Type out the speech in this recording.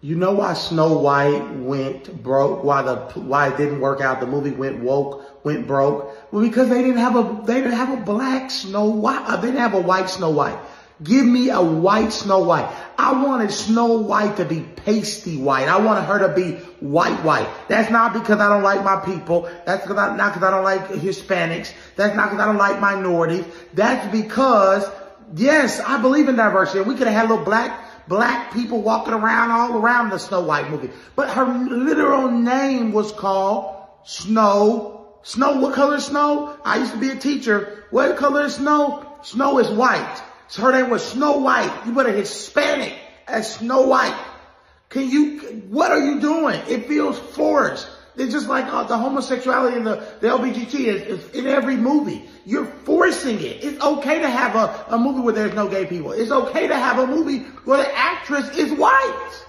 You know why Snow White went broke? Why it didn't work out? The movie went broke. Well, because they didn't have a black Snow White. They didn't have a white Snow White. Give me a white Snow White. I wanted Snow White to be pasty white. I wanted her to be white. That's not because I don't like my people. That's not because I don't like Hispanics. That's not because I don't like minorities. That's because, yes, I believe in diversity. We could have had little black people walking around all around the Snow White movie. But her literal name was called Snow. Snow, what color is snow? I used to be a teacher. What color is snow? Snow is white. So her name was Snow White. You put a Hispanic as Snow White. What are you doing? It feels forced. It's just like the homosexuality and the LGBT is in every movie. You're forcing it. It's okay to have a movie where there's no gay people. It's okay to have a movie where the actress is white.